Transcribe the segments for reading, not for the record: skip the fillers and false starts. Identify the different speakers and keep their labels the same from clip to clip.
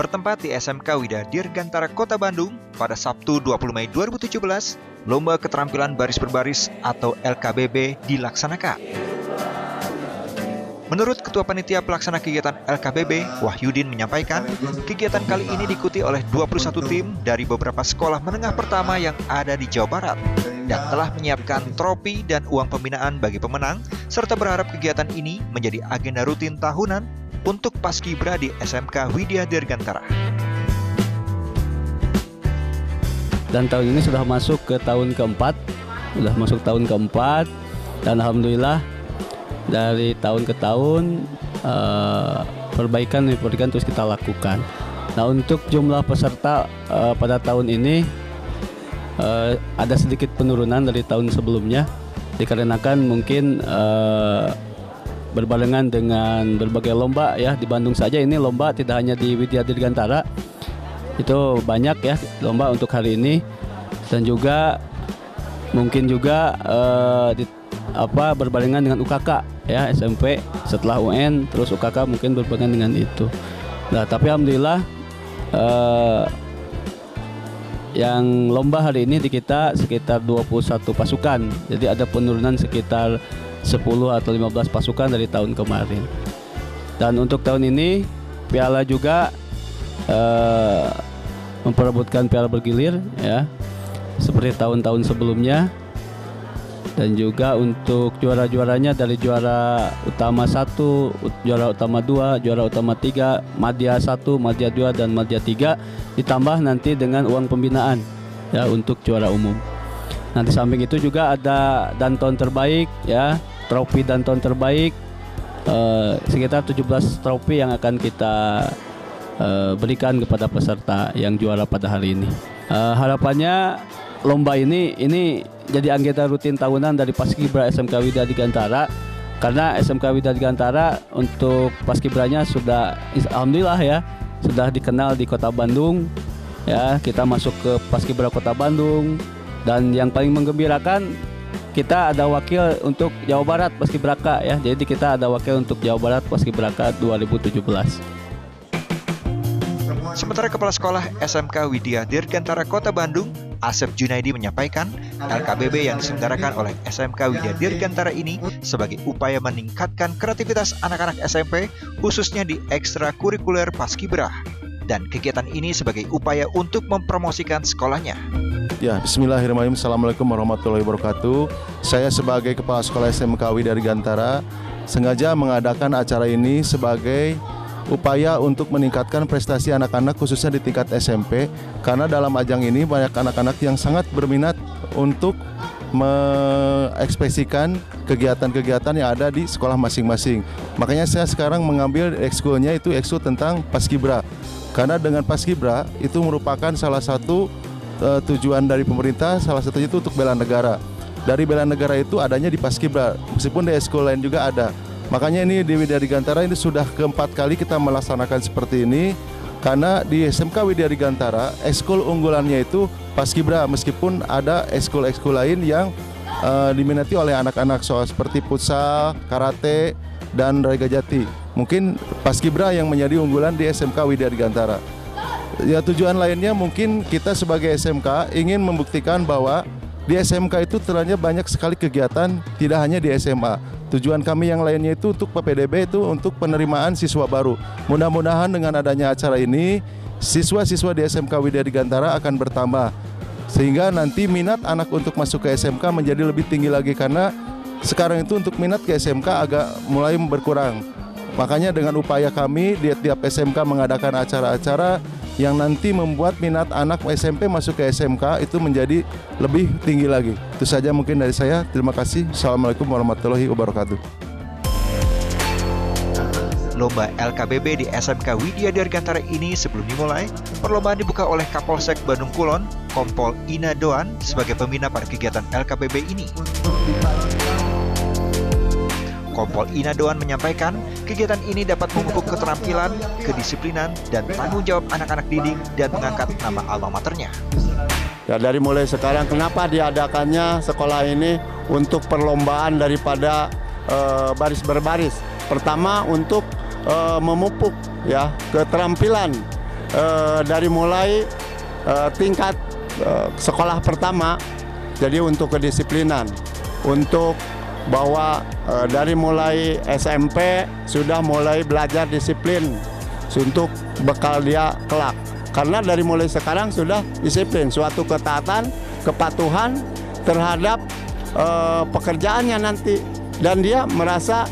Speaker 1: bertempat di SMK Widya Dirgantara Kota Bandung pada Sabtu 20 Mei 2017, Lomba Keterampilan Baris Berbaris atau LKBB dilaksanakan. Menurut Ketua Panitia Pelaksana Kegiatan LKBB, Wahyudin menyampaikan, kegiatan kali ini diikuti oleh 21 tim dari beberapa sekolah menengah pertama yang ada di Jawa Barat dan telah menyiapkan trofi dan uang pembinaan bagi pemenang, serta berharap kegiatan ini menjadi agenda rutin tahunan untuk Paskibra di SMK Widya Dirgantara.
Speaker 2: Dan tahun ini sudah masuk ke tahun keempat, dan alhamdulillah dari tahun ke tahun perbaikan terus kita lakukan. Nah, untuk jumlah peserta pada tahun ini ada sedikit penurunan dari tahun sebelumnya, dikarenakan mungkin berbarengan dengan berbagai lomba ya. Di Bandung saja ini lomba, tidak hanya di Widya Dirgantara, itu banyak ya lomba untuk hari ini. Dan juga mungkin juga berbarengan dengan UKK ya, SMP setelah UN terus UKK mungkin berbarengan dengan itu. Nah, tapi alhamdulillah yang lomba hari ini di kita sekitar 21 pasukan. Jadi ada penurunan sekitar 10 atau 15 pasukan dari tahun kemarin. Dan untuk tahun ini piala juga memperebutkan piala bergilir ya, seperti tahun-tahun sebelumnya. Dan juga untuk juara-juaranya dari juara utama 1, juara utama 2, juara utama 3, Madya 1, Madya 2, dan Madya 3, ditambah nanti dengan uang pembinaan ya untuk juara umum. Nah, di samping itu juga ada danton terbaik ya, trofi danton terbaik, sekitar 17 trofi yang akan kita berikan kepada peserta yang juara pada hari ini. Harapannya lomba ini jadi agenda rutin tahunan dari Paskibra SMK Widya Dirgantara, karena SMK Widya Dirgantara untuk Paskibranya sudah alhamdulillah ya sudah dikenal di Kota Bandung ya. Kita masuk ke Paskibra Kota Bandung, dan yang paling menggembirakan kita ada wakil untuk Jawa Barat Paskibraka ya. Jadi kita ada wakil untuk Jawa Barat Paskibraka 2017.
Speaker 1: Sementara Kepala Sekolah SMK Widya Dirgantara Kota Bandung, Asep Junaidi, menyampaikan LKBB yang diselenggarakan oleh SMK Widya Dirgantara ini sebagai upaya meningkatkan kreativitas anak-anak SMP khususnya di ekstrakurikuler Paskibra, dan kegiatan ini sebagai upaya untuk mempromosikan sekolahnya.
Speaker 3: Ya, bismillahirrahmanirrahim. Assalamualaikum warahmatullahi wabarakatuh. Saya sebagai Kepala Sekolah SMK Widya Dirgantara sengaja mengadakan acara ini sebagai upaya untuk meningkatkan prestasi anak-anak khususnya di tingkat SMP, karena dalam ajang ini banyak anak-anak yang sangat berminat untuk mengekspresikan kegiatan-kegiatan yang ada di sekolah masing-masing. Makanya saya sekarang mengambil ekskulnya itu ekskul tentang Paskibra, karena dengan Paskibra itu merupakan salah satu tujuan dari pemerintah, salah satunya itu untuk bela negara. Dari bela negara itu adanya di Paskibra, meskipun di ekskul lain juga ada. Makanya ini di Widya Dirgantara ini sudah keempat kali kita melaksanakan seperti ini, karena di SMK Widya Dirgantara ekskul unggulannya itu Paskibra, meskipun ada ekskul-ekskul lain yang diminati oleh anak-anak seperti futsal, karate, dan raga jati. Mungkin Paskibra yang menjadi unggulan di SMK Widya Dirgantara. Ya, tujuan lainnya mungkin kita sebagai SMK ingin membuktikan bahwa di SMK itu ternyata banyak sekali kegiatan, tidak hanya di SMA. Tujuan kami yang lainnya itu untuk PPDB itu untuk penerimaan siswa baru. Mudah-mudahan dengan adanya acara ini, siswa-siswa di SMK Widya Dirgantara akan bertambah, sehingga nanti minat anak untuk masuk ke SMK menjadi lebih tinggi lagi, karena sekarang itu untuk minat ke SMK agak mulai berkurang. Makanya dengan upaya kami di tiap SMK mengadakan acara-acara yang nanti membuat minat anak SMP masuk ke SMK itu menjadi lebih tinggi lagi. Itu saja mungkin dari saya. Terima kasih. Assalamualaikum warahmatullahi wabarakatuh.
Speaker 1: Lomba LKBB di SMK Widya Dirgantara ini sebelum dimulai, perlombaan dibuka oleh Kapolsek Bandung Kulon, Kompol Ina Doan, sebagai pembina pada kegiatan LKBB ini. Kompol Ina Doan menyampaikan, kegiatan ini dapat memupuk keterampilan, kedisiplinan, dan tanggung jawab anak-anak didik dan mengangkat nama alma maternya.
Speaker 4: Ya, dari mulai sekarang kenapa diadakannya sekolah ini untuk perlombaan daripada baris berbaris. Pertama untuk memupuk ya keterampilan dari mulai tingkat sekolah pertama, jadi untuk kedisiplinan, untuk bahwa dari mulai SMP sudah mulai belajar disiplin untuk bekal dia kelak. Karena dari mulai sekarang sudah disiplin, suatu ketaatan, kepatuhan terhadap pekerjaannya nanti, dan dia merasa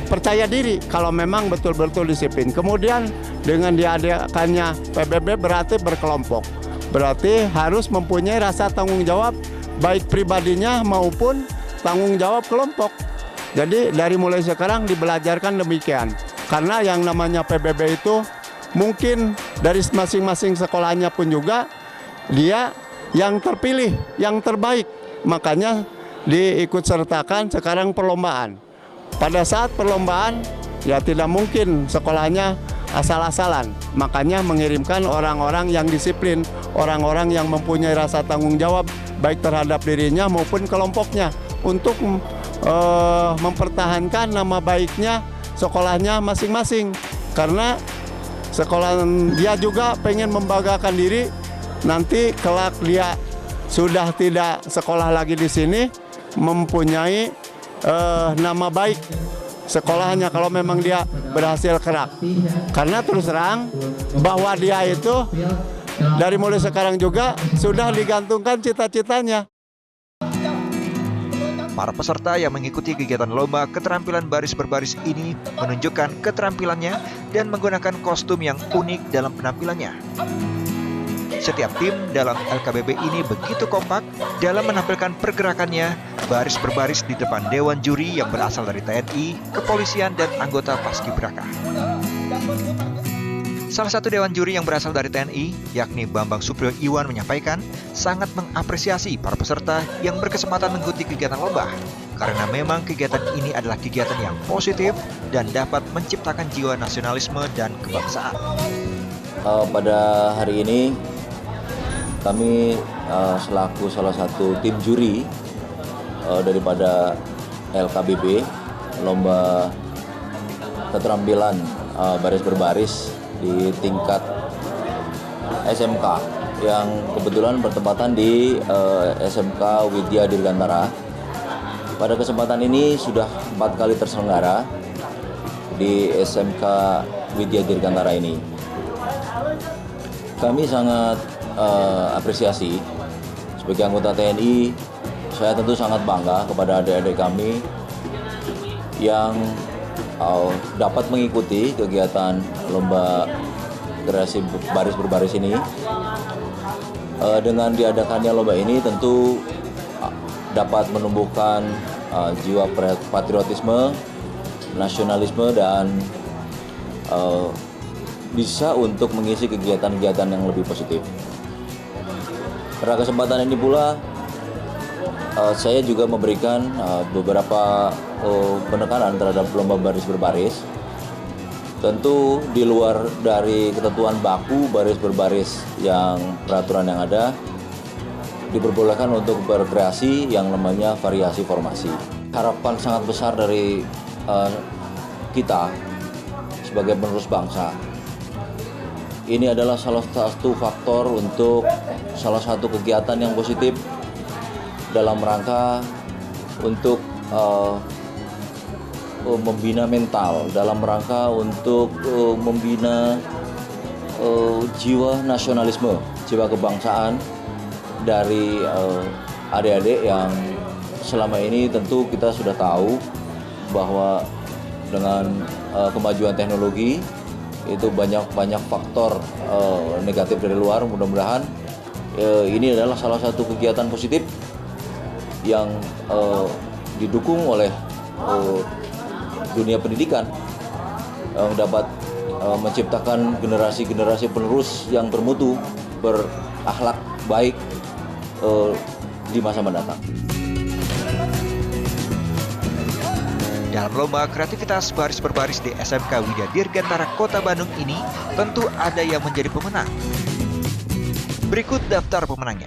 Speaker 4: percaya diri kalau memang betul-betul disiplin. Kemudian dengan diadakannya PBB berarti berkelompok, berarti harus mempunyai rasa tanggung jawab baik pribadinya maupun tanggung jawab kelompok. Jadi dari mulai sekarang dibelajarkan demikian. Karena yang namanya PBB itu mungkin dari masing-masing sekolahnya pun juga dia yang terpilih, yang terbaik. Makanya diikut sertakan sekarang perlombaan. Pada saat perlombaan ya tidak mungkin sekolahnya asal-asalan. Makanya mengirimkan orang-orang yang disiplin, orang-orang yang mempunyai rasa tanggung jawab baik terhadap dirinya maupun kelompoknya untuk mempertahankan nama baiknya sekolahnya masing-masing. Karena sekolah dia juga pengen membanggakan diri, nanti kelak dia sudah tidak sekolah lagi di sini, mempunyai nama baik sekolahnya kalau memang dia berhasil kerak. Karena terus terang bahwa dia itu dari mulai sekarang juga sudah digantungkan cita-citanya.
Speaker 1: Para peserta yang mengikuti kegiatan lomba keterampilan baris berbaris ini menunjukkan keterampilannya dan menggunakan kostum yang unik dalam penampilannya. Setiap tim dalam LKBB ini begitu kompak dalam menampilkan pergerakannya baris berbaris di depan dewan juri yang berasal dari TNI, kepolisian, dan anggota Paskibraka. Salah satu dewan juri yang berasal dari TNI, yakni Bambang Supriyo Iwan, menyampaikan sangat mengapresiasi para peserta yang berkesempatan mengikuti kegiatan lomba, karena memang kegiatan ini adalah kegiatan yang positif dan dapat menciptakan jiwa nasionalisme dan kebangsaan.
Speaker 5: Pada hari ini kami selaku salah satu tim juri daripada LKBB, lomba keterampilan baris berbaris di tingkat SMK yang kebetulan bertepatan di SMK Widya Dirgantara. Pada kesempatan ini sudah 4 kali terselenggara di SMK Widya Dirgantara ini. Kami sangat apresiasi sebagai anggota TNI. Saya tentu sangat bangga kepada adik-adik kami yang dapat mengikuti kegiatan lomba kreasi baris berbaris ini. Dengan diadakannya lomba ini tentu dapat menumbuhkan jiwa patriotisme, nasionalisme, dan bisa untuk mengisi kegiatan-kegiatan yang lebih positif. Pada kesempatan ini pula saya juga memberikan beberapa penekanan terhadap lomba baris berbaris. Tentu di luar dari ketentuan baku baris berbaris yang peraturan yang ada, diperbolehkan untuk berkreasi yang namanya variasi formasi. Harapan sangat besar dari kita sebagai penerus bangsa. Ini adalah salah satu faktor untuk salah satu kegiatan yang positif dalam rangka untuk membina mental, dalam rangka untuk membina jiwa nasionalisme, jiwa kebangsaan dari adik-adik yang selama ini tentu kita sudah tahu bahwa dengan kemajuan teknologi itu banyak faktor negatif dari luar. Mudah-mudahan ini adalah salah satu kegiatan positif yang didukung oleh dunia pendidikan yang dapat menciptakan generasi-generasi penerus yang bermutu, berakhlak baik di masa mendatang.
Speaker 1: Dalam lomba kreativitas baris berbaris di SMK Widya Dirgantara Kota Bandung ini tentu ada yang menjadi pemenang. Berikut daftar pemenangnya.